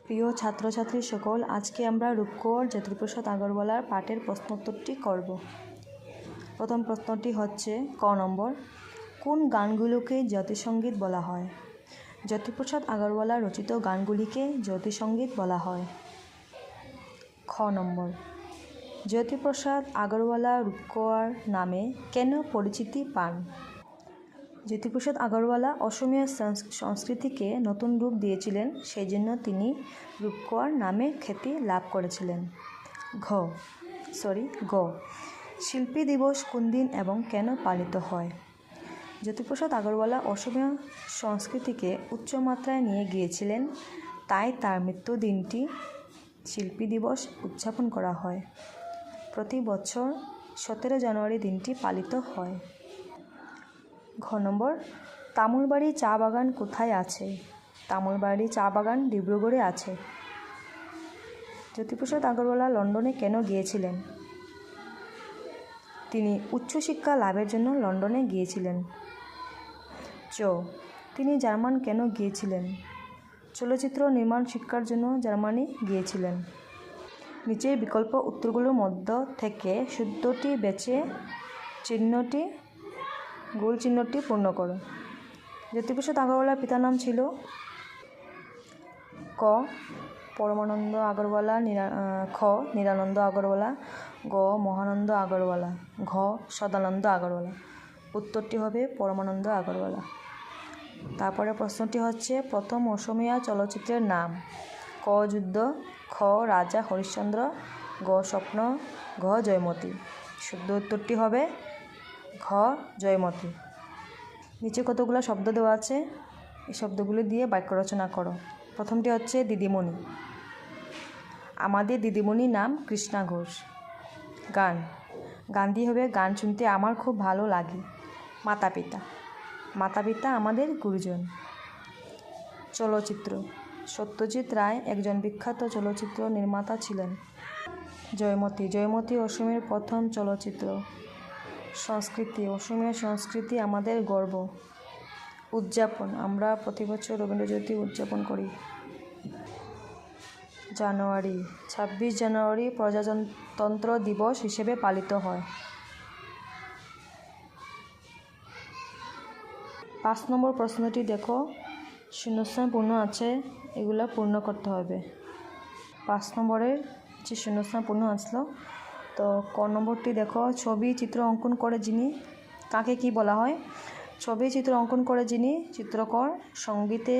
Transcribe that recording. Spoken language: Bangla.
প্রিয় ছাত্রছাত্রী সকল, আজকে আমরা রূপকোঁয়র জ্যোতিপ্রসাদ আগরওয়ালার পাঠের প্রশ্নোত্তরটি করব। প্রথম প্রশ্নটি হচ্ছে ক নম্বর, কোন গানগুলোকে জ্যোতিসঙ্গীত বলা হয়? জ্যোতিপ্রসাদ আগরওয়ালা রচিত গানগুলিকে জ্যোতিসঙ্গীত বলা হয়। খ নম্বর, জ্যোতিপ্রসাদ আগরওয়ালা রূপকোঁয়র নামে কেন পরিচিতি পান? জ্যোতিপ্রসাদ আগরওয়ালা অসমীয়া সংস্কৃতিকে নতুন রূপ দিয়েছিলেন, সেই জন্য তিনি রূপকোঁয়র নামে খ্যাতি লাভ করেছিলেন। গ, শিল্পী দিবস কোন দিন এবং কেন পালিত হয়? জ্যোতিপ্রসাদ আগরওয়ালা অসমীয়া সংস্কৃতিকে উচ্চমাত্রায় নিয়ে গিয়েছিলেন, তাই তার মৃত্যু দিনটি শিল্পী দিবস উদযাপন করা হয়। প্রতি বছর 17 জানুয়ারি দিনটি পালিত হয়। ঘ নম্বর, তামুলবাড়ি চা বাগান কোথায় আছে? তামুলবাড়ি চা বাগান ডিব্রুগড়ে আছে। জ্যোতিপ্রসাদ আগরওয়ালা লন্ডনে কেন গিয়েছিলেন? তিনি উচ্চশিক্ষা লাভের জন্য লন্ডনে গিয়েছিলেন। তিনি জার্মান কেন গিয়েছিলেন? চলচ্চিত্র নির্মাণ শিক্ষার জন্য জার্মানি গিয়েছিলেন। নিচের বিকল্প উত্তরগুলোর মধ্য থেকে শুদ্ধটি বেছে গোল চিহ্নটি পূর্ণ করো। জ্যোতিপ্রসাদ আগরওয়ালার পিতার নাম ছিল ক পরমানন্দ আগরওয়ালা, খ নিরানন্দ আগরওয়ালা, গ মহানন্দ আগরওয়ালা, ঘ সদানন্দ আগরওয়ালা। উত্তরটি হবে পরমানন্দ আগরওয়ালা। তারপরে প্রশ্নটি হচ্ছে প্রথম অসমীয়া চলচ্চিত্রের নাম। ক যুদ্ধ, খ রাজা হরিশ্চন্দ্র, গ স্বপ্ন, ঘ জয়মতী। শুদ্ধ উত্তরটি হবে ঘ জয়মতী। নিচে কতগুলো শব্দ দেওয়া আছে, এই শব্দগুলি দিয়ে বাক্য রচনা করো। প্রথমটি হচ্ছে দিদিমণি। আমাদের দিদিমণির নাম কৃষ্ণা ঘোষ। গান দিয়ে হবে গান শুনতে আমার খুব ভালো লাগে। মাতা পিতা আমাদের গুরুজন। চলচ্চিত্র, সত্যজিৎ রায় একজন বিখ্যাত চলচ্চিত্র নির্মাতা ছিলেন। জয়মতী অসমের প্রথম চলচ্চিত্র। সংস্কৃতি, অসমীয়া সংস্কৃতি আমাদের গর্ব। উদযাপন, আমরা প্রতি বছর রবীন্দ্র জয়ন্তী উদযাপন করি। জানুয়ারি, 26 জানুয়ারি প্রজাতন্ত্র দিবস হিসেবে পালিত হয়। 5 নম্বর প্রশ্নটি দেখো, শূন্যস্থান পূর্ণ আছে, এগুলো পূর্ণ করতে হবে। 5 নম্বরের যে শূন্যস্থান পূর্ণ আসলো, তো ক নম্বরটি দেখো, ছবি চিত্র অঙ্কন করে যিনি, কাকে কি বলা হয়? ছবি চিত্র অঙ্কন করে যিনি চিত্রকর, সঙ্গীতে